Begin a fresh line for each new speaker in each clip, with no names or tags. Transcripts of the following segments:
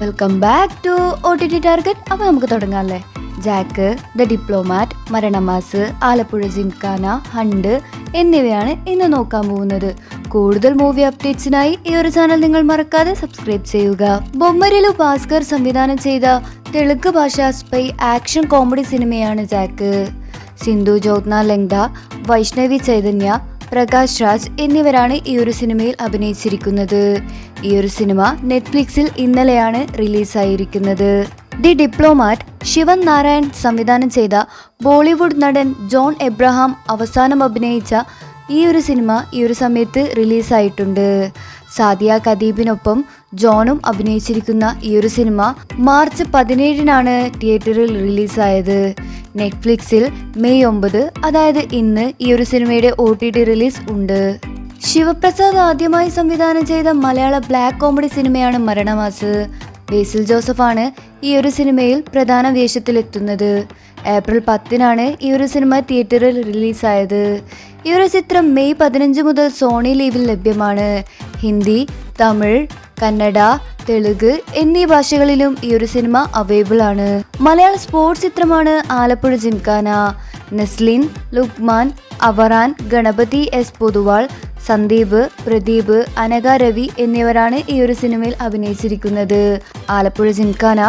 Welcome back to OTT target. അപ്പോൾ നമുക്ക് തുടങ്ങാമല്ലേ. Jack, the diplomat, Maranamass, Alappuzha Gymkhana, hunt എന്നിവയാണ് ഇന്ന് നോക്കാൻ പോകുന്നത്. കൂടുതൽ മൂവി അപ്ഡേറ്റ്സിനായി ഈ ഒരു ചാനൽ നിങ്ങൾ മറക്കാതെ സബ്സ്ക്രൈബ് ചെയ്യുക. ബൊമ്മരിലു ഭാസ്കർ സംവിധാനം ചെയ്ത തെലുങ്ക് ഭാഷാ സ്പൈ ആക്ഷൻ കോമഡി സിനിമയാണ് ജാക്ക്. സിന്ധു ജ്യോത്ന ലെങ്ഡ, വൈഷ്ണവി ചൈതന്യ, പ്രകാശ് രാജ് എന്നിവരാണ് ഈ ഒരു സിനിമയിൽ അഭിനയിച്ചിരിക്കുന്നത്. ഈ ഒരു സിനിമ നെറ്റ്ഫ്ലിക്സിൽ ഇന്നലെയാണ് റിലീസായിരിക്കുന്നത്. ദി ഡിപ്ലോമാറ്റ് ശിവൻ നാരായൺ സംവിധാനം ചെയ്ത ബോളിവുഡ് നടൻ ജോൺ എബ്രഹാം അവസാനം അഭിനയിച്ച ഈ ഒരു സിനിമ ഈ ഒരു സമയത്ത് റിലീസായിട്ടുണ്ട്. സാദിയ ഖദീബിനൊപ്പം ജോണും അഭിനയിച്ചിരിക്കുന്ന ഈ ഒരു സിനിമ മാർച്ച് 17 തിയേറ്ററിൽ റിലീസായത്. നെറ്റ്ഫ്ലിക്സിൽ മെയ് 9, അതായത് ഇന്ന് ഈ ഒരു സിനിമയുടെ OTT റിലീസ് ഉണ്ട്. ശിവപ്രസാദ് ആദ്യമായി സംവിധാനം ചെയ്ത മലയാള ബ്ലാക്ക് കോമഡി സിനിമയാണ് മരണമാസ്. ബേസിൽ ജോസഫാണ് ഈ ഒരു സിനിമയിൽ പ്രധാന വേഷത്തിലെത്തുന്നത്. ഏപ്രിൽ 10 ഈ ഒരു സിനിമ തിയേറ്ററിൽ റിലീസായത്. ഈ ഒരു ചിത്രം മെയ് 15 മുതൽ സോണി ലീവിൽ ലഭ്യമാണ്. ഹിന്ദി, തമിഴ്, കന്നഡ, തെലുങ്ക് എന്നീ ഭാഷകളിലും ഈ ഒരു സിനിമ അവൈലബിൾ ആണ്. മലയാള സ്പോർട്സ് ചിത്രമാണ് ആലപ്പുഴ ജിംഖാന. നെസ്ലിൻ, ലുക്മാൻ, അവറാൻ, ഗണപതി എസ് പൊതുവാൾ, സന്ദീപ്, പ്രദീപ്, അനഘ രവി എന്നിവരാണ് ഈ ഒരു സിനിമയിൽ അഭിനയിച്ചിരിക്കുന്നത്. ആലപ്പുഴ ജിംഖാന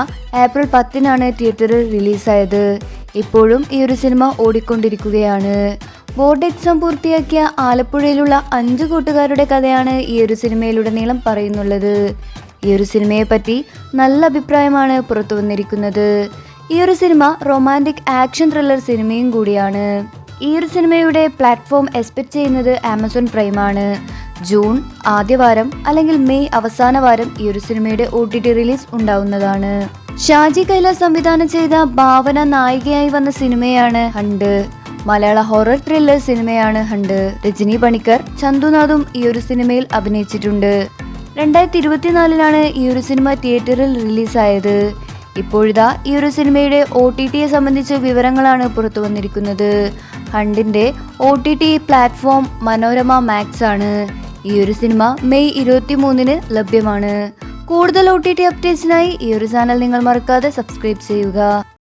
ഏപ്രിൽ 10 തിയേറ്ററിൽ റിലീസായത്. ഇപ്പോഴും ഈ ഒരു സിനിമ ഓടിക്കൊണ്ടിരിക്കുകയാണ്. ബോർഡ് എക്സാം പൂർത്തിയാക്കിയ ആലപ്പുഴയിലുള്ള 5 കൂട്ടുകാരുടെ കഥയാണ് ഈ ഒരു സിനിമയിലുടനീളം പറയുന്നുള്ളത്. ഈ ഒരു സിനിമയെ പറ്റി നല്ല അഭിപ്രായമാണ് പുറത്തു വന്നിരിക്കുന്നത്. ഈ ഒരു സിനിമ റൊമാൻറ്റിക് ആക്ഷൻ ത്രില്ലർ സിനിമയും കൂടിയാണ്. ഈ ഒരു സിനിമയുടെ പ്ലാറ്റ്ഫോം എക്സ്പെക്ട് ചെയ്യുന്നത് ആമസോൺ പ്രൈമാണ്. ജൂൺ ആദ്യവാരം അല്ലെങ്കിൽ മെയ് അവസാന വാരം ഈ ഒരു സിനിമയുടെ OTT റിലീസ് ഉണ്ടാവുന്നതാണ്. ഷാജി കൈലാസ് സംവിധാനം ചെയ്ത ഭാവന നായികയായി വന്ന സിനിമയാണ് ഹണ്ട്. മലയാള ഹൊറർ ത്രില്ലർ സിനിമയാണ് ഹണ്ട്. രജനി പണിക്കർ, ചന്തുനാഥും ഈ ഒരു സിനിമയിൽ അഭിനയിച്ചിട്ടുണ്ട്. 2024 ഈ ഒരു സിനിമ തിയേറ്ററിൽ റിലീസായത്. ഇപ്പോഴിതാ ഈ ഒരു സിനിമയുടെ OTTയെ സംബന്ധിച്ച വിവരങ്ങളാണ് പുറത്തു വന്നിരിക്കുന്നത്. ഹണ്ടിന്റെ OTT പ്ലാറ്റ്ഫോം മനോരമ മാക്സ് ആണ്. ഈ ഒരു സിനിമ മെയ് 23 ലഭ്യമാണ്. കൂടുതൽ OTT അപ്ഡേറ്റ്സിനായി ഈ ഒരു ചാനൽ നിങ്ങൾ മറക്കാതെ സബ്സ്ക്രൈബ് ചെയ്യുക.